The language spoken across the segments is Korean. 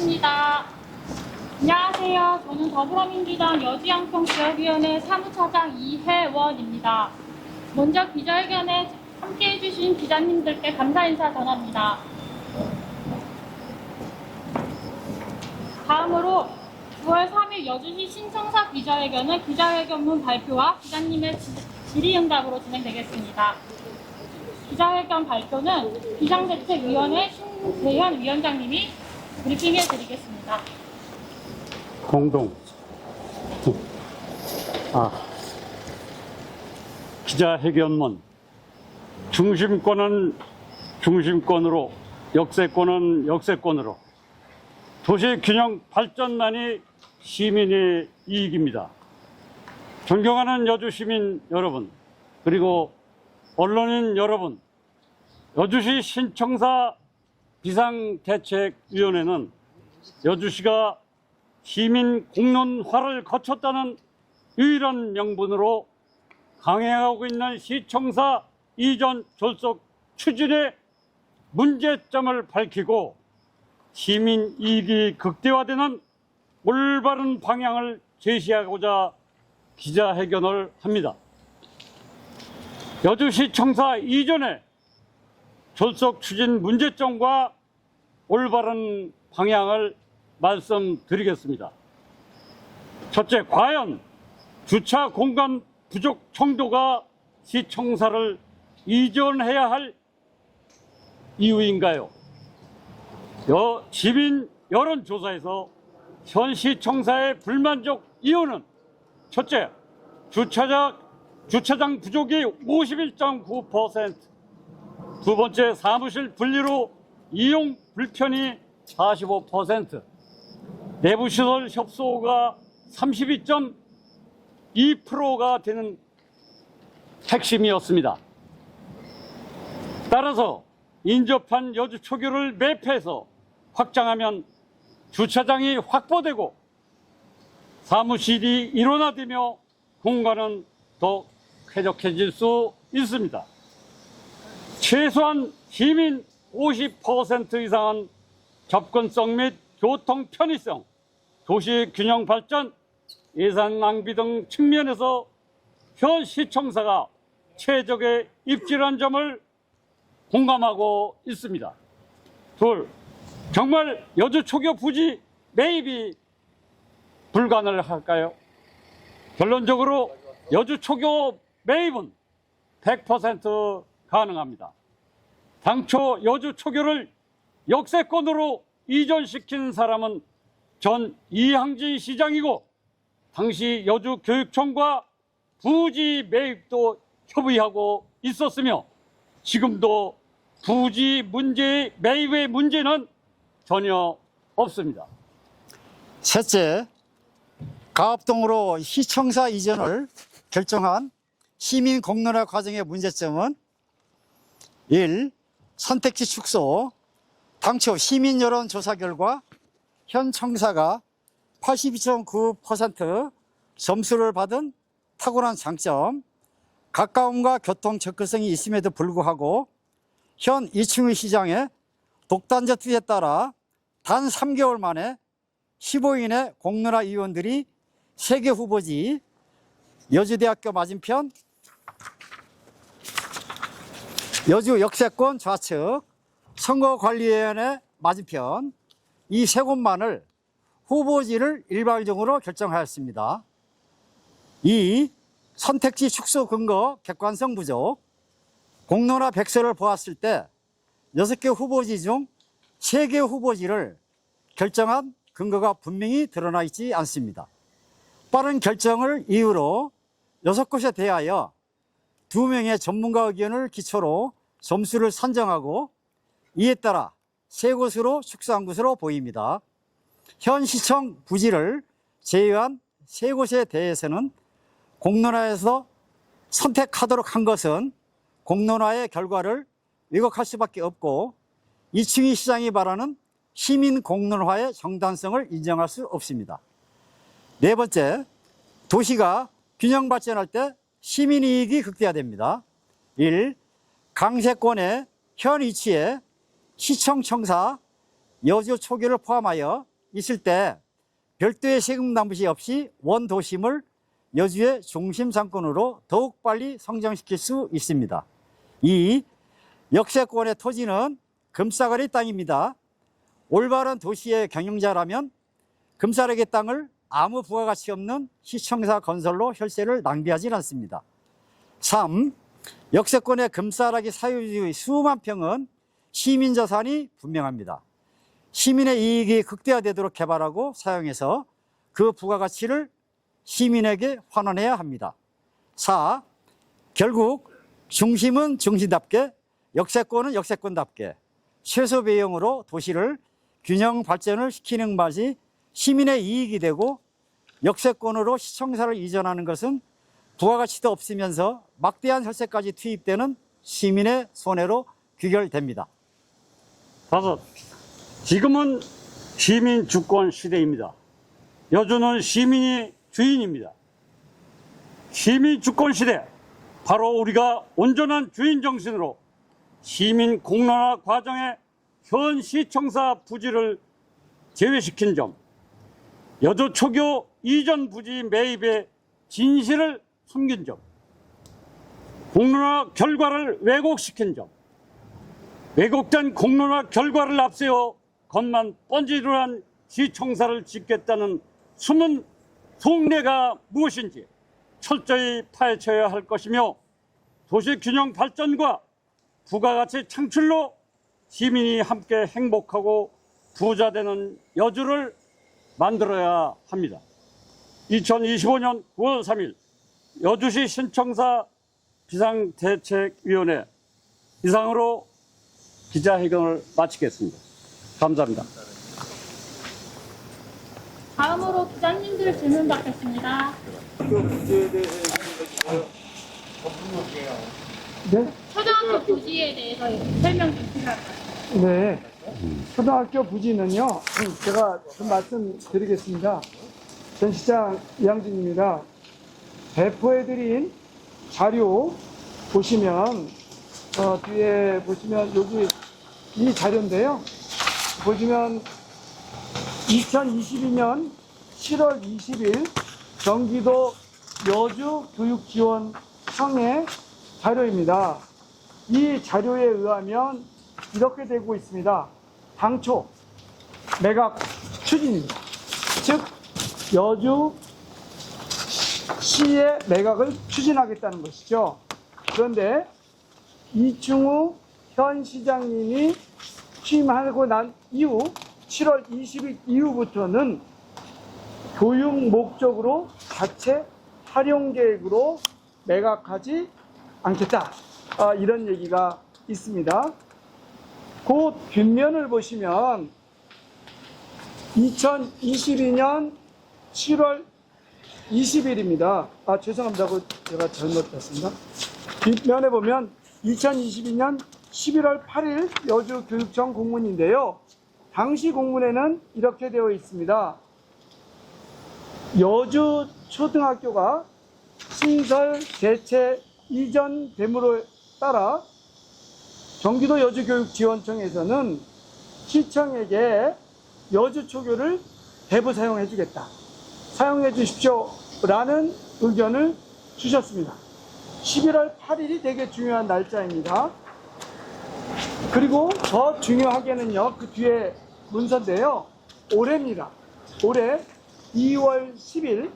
드리겠습니다. 안녕하세요. 저는 더불어민주당 여주양평지역위원회 사무차장 이혜원입니다. 먼저 기자회견에 함께해 주신 기자님들께 감사 인사 전합니다. 다음으로 9월 3일 여주시 신청사 기자회견은 기자회견문 발표와 기자님의 질의응답으로 진행되겠습니다. 기자회견 발표는 비상대책위원회 신재현 위원장님이 브리핑해 드리겠습니다. 기자회견문. 중심권은 중심권으로, 역세권은 역세권으로. 도시균형 발전만이 시민의 이익입니다. 존경하는 여주시민 여러분, 그리고 언론인 여러분, 여주시 신청사 비상대책위원회는 여주시가 시민 공론화를 거쳤다는 유일한 명분으로 강행하고 있는 시청사 이전 졸속 추진의 문제점을 밝히고 시민 이익이 극대화되는 올바른 방향을 제시하고자 기자회견을 합니다. 여주시청사 이전의 졸속 추진 문제점과 올바른 방향을 말씀드리겠습니다. 첫째, 과연 주차 공간 부족 정도가 시청사를 이전해야 할 이유인가요? 시민 여론조사에서 현 시청사의 불만족 이유는 첫째, 주차장 부족이 51.9%, 두 번째, 사무실 분리로 이용 불편이 45%, 내부시설 협소가 32.2%가 되는 핵심이었습니다. 따라서 인접한 여주 초교를 매표해서 확장하면 주차장이 확보되고 사무실이 일원화되며 공간은 더 쾌적해질 수 있습니다. 최소한 시민 50% 이상은 접근성 및 교통 편의성, 도시 균형 발전, 예산 낭비 등 측면에서 현 시청사가 최적의 입지라는 점을 공감하고 있습니다. 둘, 정말 여주 초교 부지 매입이 불가능할까요? 결론적으로 여주 초교 매입은 100% 가능합니다. 당초 여주 초교를 역세권으로 이전시킨 사람은 전 이항진 시장이고 당시 여주교육청과 부지 매입도 협의하고 있었으며 지금도 부지 문제의 매입의 문제는 전혀 없습니다. 셋째, 가업동으로 시청사 이전을 결정한 시민 공론화 과정의 문제점은 1. 선택지 축소. 당초 시민 여론조사 결과 현 청사가 82.9% 점수를 받은 탁월한 장점, 가까움과 교통 접근성이 있음에도 불구하고 현 2층의 시장에 독단적 뜻에 따라 단 3개월 만에 15인의 공론화 위원들이 세계 후보지 여주대학교 맞은편 여주 역세권 좌측 선거관리위원회 맞은편 이 세 곳만을 후보지를 일괄적으로 결정하였습니다. 2. 선택지 축소 근거 객관성 부족. 공론화 백서를 보았을 때 6개 후보지 중 3개 후보지를 결정한 근거가 분명히 드러나 있지 않습니다. 빠른 결정을 이유로 6곳에 대하여 2명의 전문가 의견을 기초로 점수를 산정하고 이에 따라 3곳으로 축소한 것으로 보입니다. 현 시청 부지를 제외한 3곳에 대해서는 공론화에서 선택하도록 한 것은 공론화의 결과를 왜곡할 수밖에 없고 2층이 시장이 바라는 시민 공론화의 정당성을 인정할 수 없습니다. 네 번째, 도시가 균형 발전할 때 시민이익이 극대화됩니다. 1. 강세권의 현 위치에 시청 청사 여주 초교를 포함하여 있을 때 별도의 세금 납부시 없이 원도심을 여주의 중심 상권으로 더욱 빨리 성장시킬 수 있습니다. 이 역세권의 토지는 금싸가리 땅입니다. 올바른 도시의 경영자라면 금싸라기 땅을 아무 부가가치 없는 시청사 건설로 혈세를 낭비하지 않습니다. 3. 역세권의 금싸라기 사유지의 수만 평은 시민자산이 분명합니다. 시민의 이익이 극대화되도록 개발하고 사용해서 그 부가가치를 시민에게 환원해야 합니다. 4. 결국 중심은 중심답게, 역세권은 역세권답게 최소 비용으로 도시를 균형 발전을 시키는 것이 시민의 이익이 되고, 역세권으로 시청사를 이전하는 것은 부가가치도 없으면서 막대한 혈세까지 투입되는 시민의 손해로 귀결됩니다. 5. 지금은 시민 주권 시대입니다. 여주는 시민이 주인입니다. 시민 주권 시대, 바로 우리가 온전한 주인 정신으로 시민 공론화 과정에 현 시청사 부지를 제외시킨 점, 여주 초교 이전 부지 매입의 진실을 숨긴 점, 공론화 결과를 왜곡시킨 점, 왜곡된 공론화 결과를 앞세워 겉만 번지르르한 시청사를 짓겠다는 숨은 속내가 무엇인지 철저히 파헤쳐야 할 것이며, 도시균형 발전과 부가가치 창출로 시민이 함께 행복하고 부자되는 여주를 만들어야 합니다. 2025년 9월 3일 여주시 신청사 비상대책위원회 이상으로 기자회견을 마치겠습니다. 감사합니다. 다음으로 기자님들 질문 받겠습니다. 네? 초등학교 부지에 대해서 설명 좀 필요할까요? 네. 초등학교 부지는요, 제가 좀 말씀드리겠습니다. 전 시장 이양진입니다. 배포해드린 자료 보시면, 뒤에 보시면 여기 이 자료인데요. 보시면 2022년 7월 20일 경기도 여주교육지원청의 자료입니다. 이 자료에 의하면 이렇게 되고 있습니다. 당초 매각 추진입니다. 즉 여주시의 매각을 추진하겠다는 것이죠. 그런데 이충우 현 시장님이 취임하고 난 이후 7월 20일 이후부터는 교육 목적으로 자체 활용 계획으로 매각하지 않겠다. 이런 얘기가 있습니다. 그 뒷면을 보시면 2022년 7월 20일입니다. 죄송합니다. 제가 잘못 봤습니다. 뒷면에 보면 2022년 11월 8일 여주교육청 공문인데요. 당시 공문에는 이렇게 되어 있습니다. 여주 초등학교가 신설 대체 이전됨으로 따라 경기도 여주교육지원청에서는 시청에게 여주초교를 대부 사용해 주겠다. 사용해 주십시오. 라는 의견을 주셨습니다. 11월 8일이 되게 중요한 날짜입니다. 그리고 더 중요하게는요, 그 뒤에 문서인데요. 올해입니다. 올해 2월 10일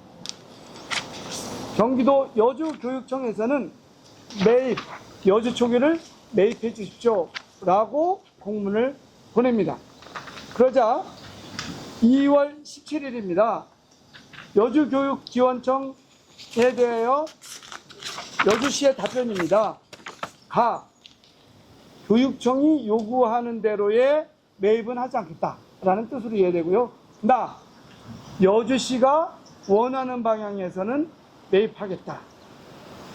경기도 여주교육청에서는 매입, 여주초교를 매입해 주십시오. 라고 공문을 보냅니다. 그러자 2월 17일입니다. 여주교육지원청에 대하여 여주시의 답변입니다. 가, 교육청이 요구하는 대로의 매입은 하지 않겠다라는 뜻으로 이해되고요. 나, 여주시가 원하는 방향에서는 매입하겠다.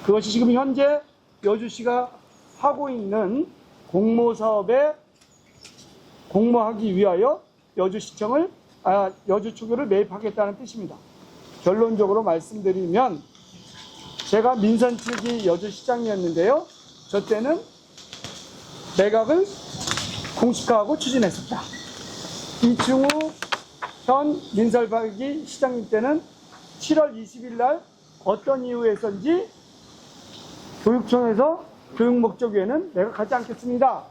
그것이 지금 현재 여주시가 하고 있는 공모사업에 공모하기 위하여 여주초교를 매입하겠다는 뜻입니다. 결론적으로 말씀드리면, 제가 민선 7기 여주시장이었는데요. 저 때는 매각을 공식화하고 추진했었다. 이충우 현 민설박이 시장님 때는 7월 20일 날 어떤 이유에서인지 교육청에서 교육 목적 외에는 내가 가지 않겠습니다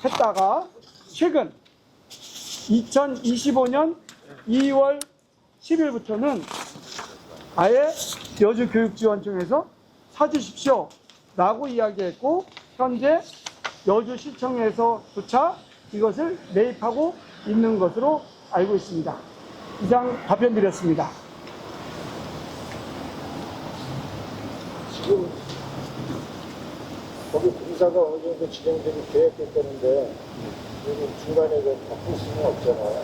했다가 최근 2025년 2월 10일부터는 아예 여주교육지원청에서 사주십시오 라고 이야기했고 현재 여주시청에서조차 이것을 매입하고 있는 것으로 알고 있습니다. 이상 답변 드렸습니다. 지금 거기 공사가 어느 정도 진행되고 계획됐다는데 여기 중간에 그 바꿀 수는 없잖아요.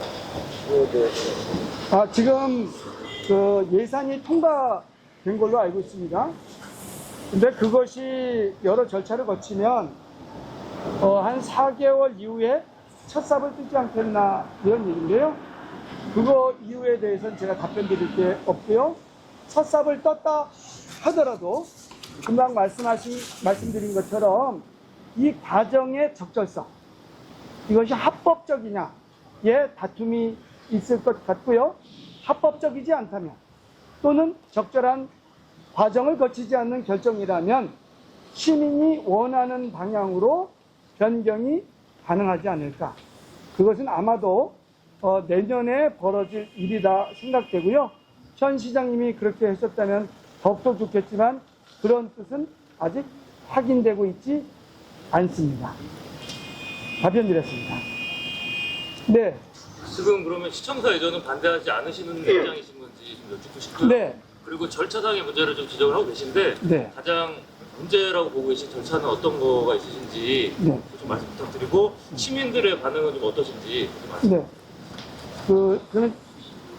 그거에 대해서. 지금 그 예산이 통과된 걸로 알고 있습니다. 근데 그것이 여러 절차를 거치면 한 4개월 이후에 첫 삽을 뜨지 않겠나 이런 얘기인데요. 그거 이유에 대해서는 제가 답변 드릴 게 없고요. 첫 삽을 떴다 하더라도 금방 말씀드린 것처럼 이 과정의 적절성, 이것이 합법적이냐에 다툼이 있을 것 같고요. 합법적이지 않다면 또는 적절한 과정을 거치지 않는 결정이라면 시민이 원하는 방향으로 변경이 가능하지 않을까. 그것은 아마도 내년에 벌어질 일이다 생각되고요. 현 시장님이 그렇게 하셨다면 더욱더 좋겠지만 그런 뜻은 아직 확인되고 있지 않습니다. 답변 드렸습니다. 네. 지금 그러면 시청사 이전은 반대하지 않으시는 입장이신 건지 좀 여쭙고 싶고요. 네. 그리고 절차상의 문제를 좀 지적을 하고 계신데 네. 가장 문제라고 보고 계신 절차는 어떤 거가 있으신지 네. 좀 말씀 부탁드리고 시민들의 반응은 좀 어떠신지 좀 말씀. 네. 그는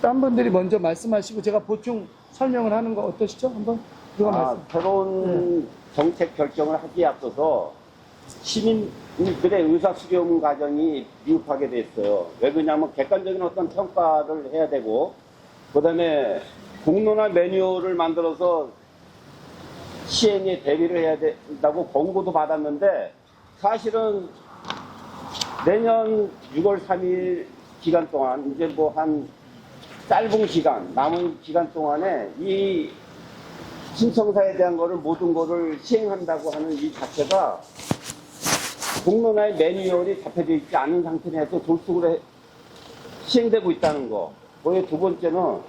딴 분들이 먼저 말씀하시고 제가 보충 설명을 하는 거 어떠시죠? 한번 누가 말씀. 새로운 정책 결정을 하기에 앞서서 시민들의 의사수렴 과정이 미흡하게 됐어요. 왜 그러냐면 객관적인 어떤 평가를 해야 되고, 그 다음에 공론화 매뉴얼을 만들어서 시행에 대비를 해야 된다고 권고도 받았는데, 사실은 내년 6월 3일 기간 동안, 이제 뭐 한 짧은 기간, 남은 기간 동안에 이 신청사에 대한 거를 모든 거를 시행한다고 하는 이 자체가 공론화의 매뉴얼이 잡혀져 있지 않은 상태에서 졸속으로 시행되고 있다는 거. 그리고 두 번째는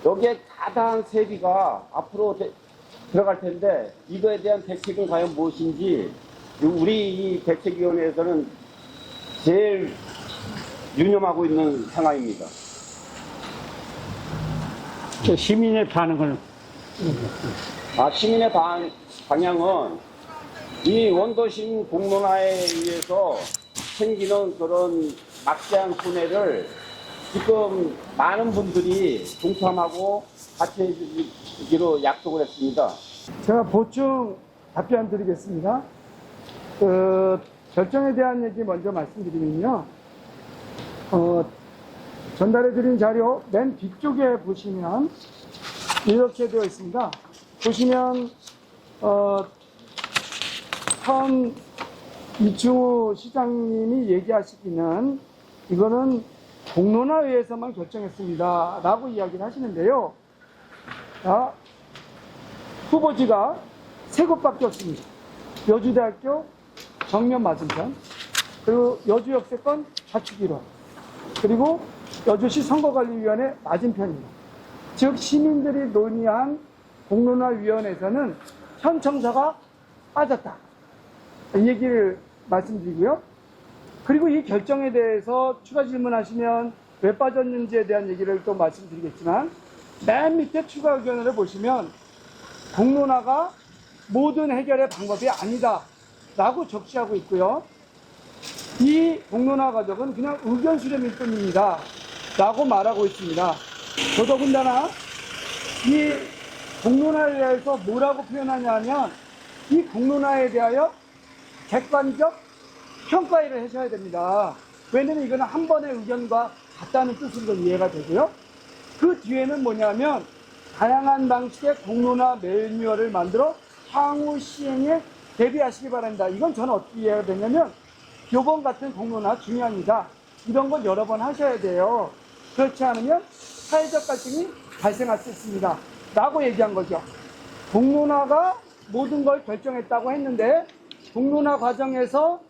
여기에 타당한 세비가 앞으로 들어갈 텐데 이거에 대한 대책은 과연 무엇인지 우리 이 대책위원회에서는 제일 유념하고 있는 상황입니다. 시민의 반응을 시민의 방향은 이 원도심 공론화에 의해서 생기는 그런 막대한 손해를 지금 많은 분들이 동참하고 같이 해주기로 약속을 했습니다. 제가 보충 답변 드리겠습니다. 결정에 대한 얘기 먼저 말씀드리면요. 전달해드린 자료 맨 뒤쪽에 보시면 이렇게 되어 있습니다. 보시면 현 이충우 시장님이 얘기하시기는 이거는 공론화위에서만 결정했습니다 라고 이야기를 하시는데요. 후보지가 세 곳밖에 없습니다. 여주대학교 정면 맞은편, 그리고 여주역세권 자축 1호, 그리고 여주시 선거관리위원회 맞은편입니다. 즉 시민들이 논의한 공론화위원회에서는 현 청사가 빠졌다, 이 얘기를 말씀드리고요. 그리고 이 결정에 대해서 추가 질문하시면 왜 빠졌는지에 대한 얘기를 또 말씀드리겠지만, 맨 밑에 추가 의견을 보시면 공론화가 모든 해결의 방법이 아니다 라고 적시하고 있고요. 이 공론화 과정은 그냥 의견 수렴일 뿐입니다 라고 말하고 있습니다. 더더군다나 이 공론화에 대해서 뭐라고 표현하냐면, 이 공론화에 대하여 객관적 평가를 하셔야 됩니다. 왜냐면 이거는 한 번의 의견과 같다는 뜻으로 이해가 되고요. 그 뒤에는 뭐냐면 다양한 방식의 공론화 매뉴얼을 만들어 향후 시행에 대비하시기 바랍니다. 이건 저는 어떻게 이해가 되냐면, 요번 같은 공론화 중요합니다. 이런 걸 여러 번 하셔야 돼요. 그렇지 않으면 사회적 갈등이 발생할 수 있습니다. 라고 얘기한 거죠. 공론화가 모든 걸 결정했다고 했는데 공론화 과정에서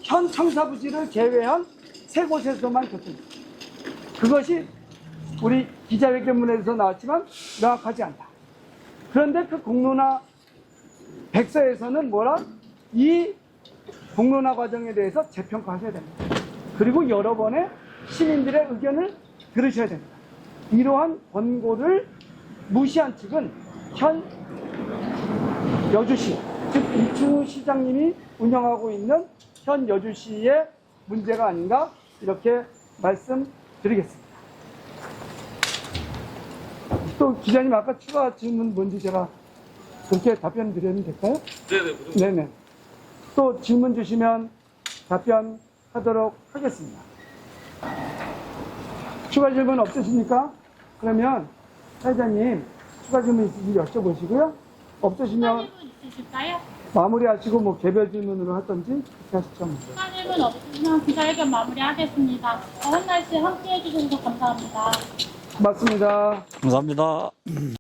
현 청사부지를 제외한 3곳에서만 줬습니다. 그것이 우리 기자회견문에서 나왔지만 명확하지 않다. 그런데 그 공론화 백서에서는 뭐라? 이 공론화 과정에 대해서 재평가하셔야 됩니다. 그리고 여러 번의 시민들의 의견을 들으셔야 됩니다. 이러한 권고를 무시한 측은 현 여주시, 즉 이충우 시장님이 운영하고 있는 현 여주시의 문제가 아닌가 이렇게 말씀드리겠습니다. 또 기자님 아까 추가 질문 뭔지 제가 그렇게 답변 드리면 될까요? 네네. 그 정도. 네네. 또 질문 주시면 답변하도록 하겠습니다. 추가 질문 없으십니까? 그러면 사회자님 추가 질문 있으시면 여쭤보시고요. 없으시면 질문 있으실까요? 마무리하시고 뭐 개별 질문으로 하든지 그렇게 하시죠. 추가 질문 없으시면 기자회견 마무리하겠습니다. 더운 날씨 함께해 주셔서 감사합니다. 맞습니다. 감사합니다.